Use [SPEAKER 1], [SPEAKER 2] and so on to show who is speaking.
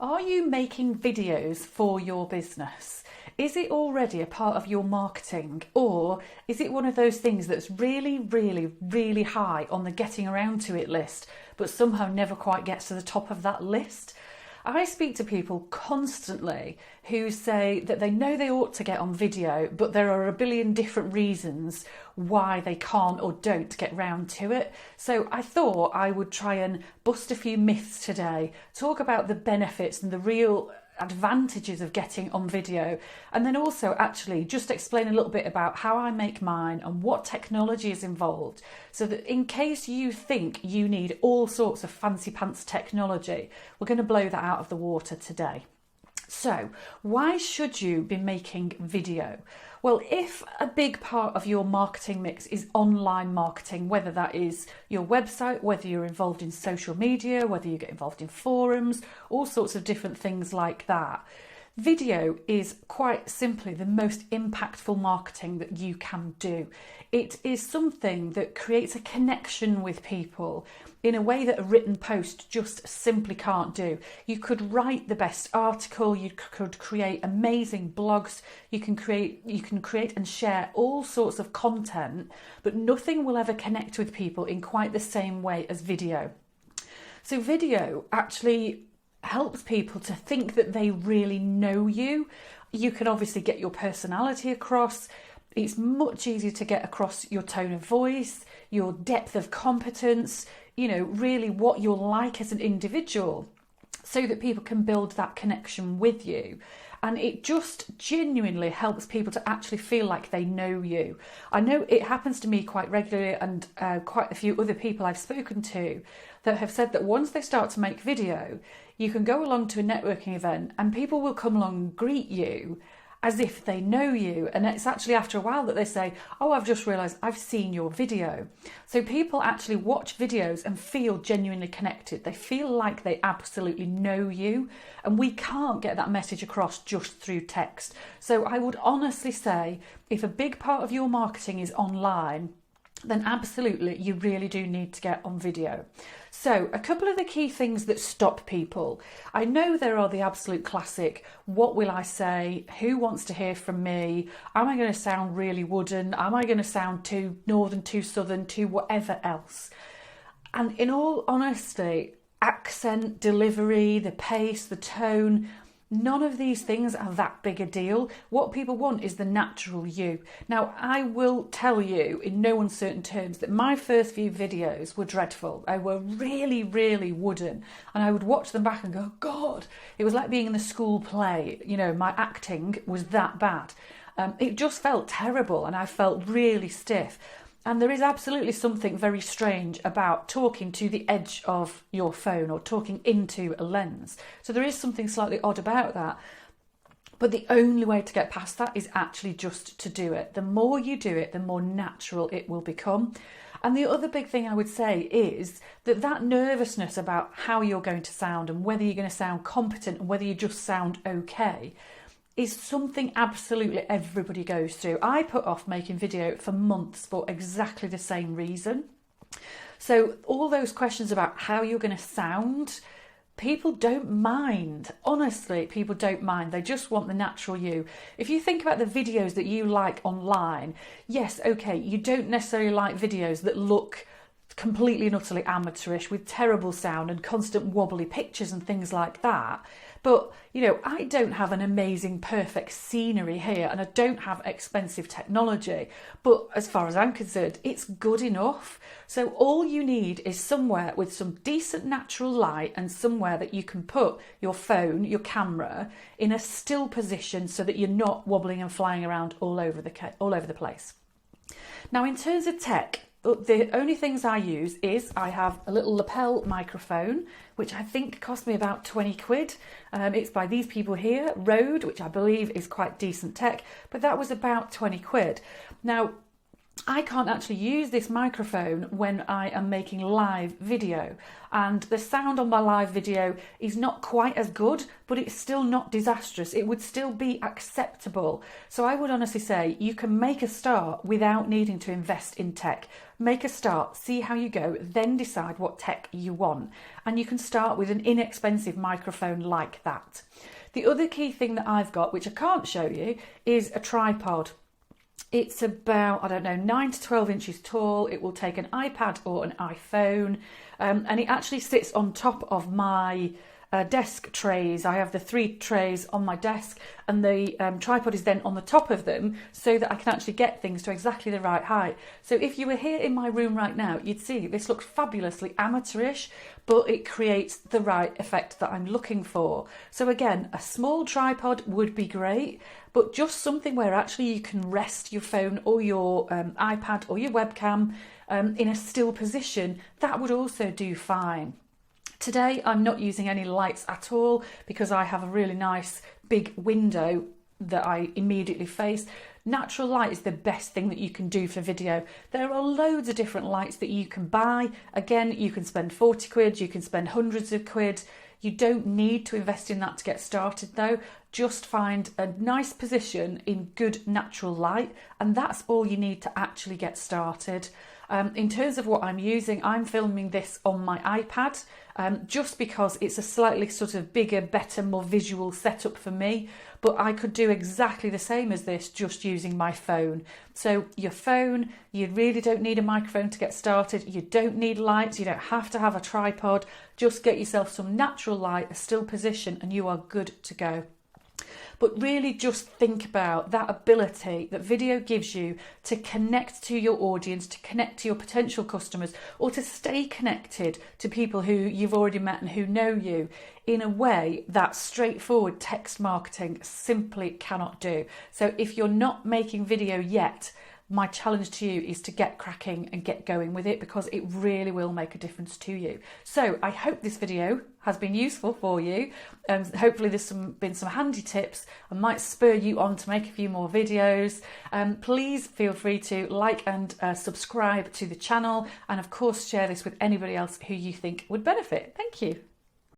[SPEAKER 1] Are you making videos for your business? Is it already a part of your marketing, or is it one of those things that's really, really, really high on the getting around to it list, but somehow never quite gets to the top of that list? I speak to people constantly who say that they know they ought to get on video, but there are a billion different reasons why they can't or don't get round to it. So I thought I would try and bust a few myths today, talk about the benefits and the real advantages of getting on video, and then also actually just explain a little bit about how I make mine and what technology is involved, so that in case you think you need all sorts of fancy pants technology, we're going to blow that out of the water today. So, why should you be making video? Well, if a big part of your marketing mix is online marketing, whether that is your website, whether you're involved in social media, whether you get involved in forums, all sorts of different things like that, video is quite simply the most impactful marketing that you can do. It is something that creates a connection with people in a way that a written post just simply can't do. You could write the best article, you could create amazing blogs, you can create and share all sorts of content, but nothing will ever connect with people in quite the same way as video. So video actually helps people to think that they really know you. You can obviously get your personality across. It's much easier to get across your tone of voice, your depth of competence, really what you're like as an individual, so that people can build that connection with you. And it just genuinely helps people to actually feel like they know you. I know it happens to me quite regularly, and quite a few other people I've spoken to that have said that once they start to make video, you can go along to a networking event and people will come along and greet you as if they know you. And it's actually after a while that they say, oh, I've just realised I've seen your video. So people actually watch videos and feel genuinely connected. They feel like they absolutely know you. And we can't get that message across just through text. So I would honestly say, if a big part of your marketing is online, then absolutely you really do need to get on video. So a couple of the key things that stop people. I know there are the absolute classic, what will I say? Who wants to hear from me? Am I going to sound really wooden? Am I going to sound too northern, too southern, too whatever else? And in all honesty, accent, delivery, the pace, the tone, none of these things are that big a deal. What people want is the natural you. Now, I will tell you in no uncertain terms that my first few videos were dreadful. They were really, really wooden. And I would watch them back and go, God, it was like being in the school play. My acting was that bad. It just felt terrible and I felt really stiff. And there is absolutely something very strange about talking to the edge of your phone or talking into a lens. So there is something slightly odd about that. But the only way to get past that is actually just to do it. The more you do it, the more natural it will become. And the other big thing I would say is that nervousness about how you're going to sound and whether you're going to sound competent and whether you just sound okay is something absolutely everybody goes through. I put off making video for months for exactly the same reason. So all those questions about how you're going to sound, people don't mind. Honestly, people don't mind. They just want the natural you. If you think about the videos that you like online, yes, okay, you don't necessarily like videos that look completely and utterly amateurish with terrible sound and constant wobbly pictures and things like that. But, I don't have an amazing, perfect scenery here and I don't have expensive technology. But as far as I'm concerned, it's good enough. So all you need is somewhere with some decent natural light and somewhere that you can put your phone, your camera in a still position so that you're not wobbling and flying around all over the place. Now, in terms of tech, the only things I use is I have a little lapel microphone, which I think cost me about 20 quid. It's by these people here, Rode, which I believe is quite decent tech, but that was about 20 quid. Now, I can't actually use this microphone when I am making live video, and the sound on my live video is not quite as good, but it's still not disastrous. It would still be acceptable. So I would honestly say you can make a start without needing to invest in tech. make a start, see how you go, then decide what tech you want. And you can start with an inexpensive microphone like that. The other key thing that I've got, which I can't show you, is a tripod. It's about, I don't know, 9 to 12 inches tall. It will take an iPad or an iPhone, and it actually sits on top of my desk trays. I have the 3 trays on my desk, and the tripod is then on the top of them so that I can actually get things to exactly the right height. So if you were here in my room right now, you'd see this looks fabulously amateurish, but it creates the right effect that I'm looking for. So again, a small tripod would be great, but just something where actually you can rest your phone or your iPad or your webcam in a still position, that would also do fine. Today I'm not using any lights at all because I have a really nice big window that I immediately face. Natural light is the best thing that you can do for video. There are loads of different lights that you can buy. Again, you can spend 40 quid, you can spend hundreds of quid. You don't need to invest in that to get started though. Just find a nice position in good natural light, and that's all you need to actually get started. In terms of what I'm using, I'm filming this on my iPad just because it's a slightly sort of bigger, better, more visual setup for me, but I could do exactly the same as this just using my phone. So your phone, you really don't need a microphone to get started, you don't need lights, you don't have to have a tripod, just get yourself some natural light, a still position, and you are good to go. But really just think about that ability that video gives you to connect to your audience, to connect to your potential customers, or to stay connected to people who you've already met and who know you in a way that straightforward text marketing simply cannot do. So if you're not making video yet, my challenge to you is to get cracking and get going with it, because it really will make a difference to you. So I hope this video has been useful for you. Hopefully there's been some handy tips and might spur you on to make a few more videos. Please feel free to like and subscribe to the channel, and of course share this with anybody else who you think would benefit. Thank you.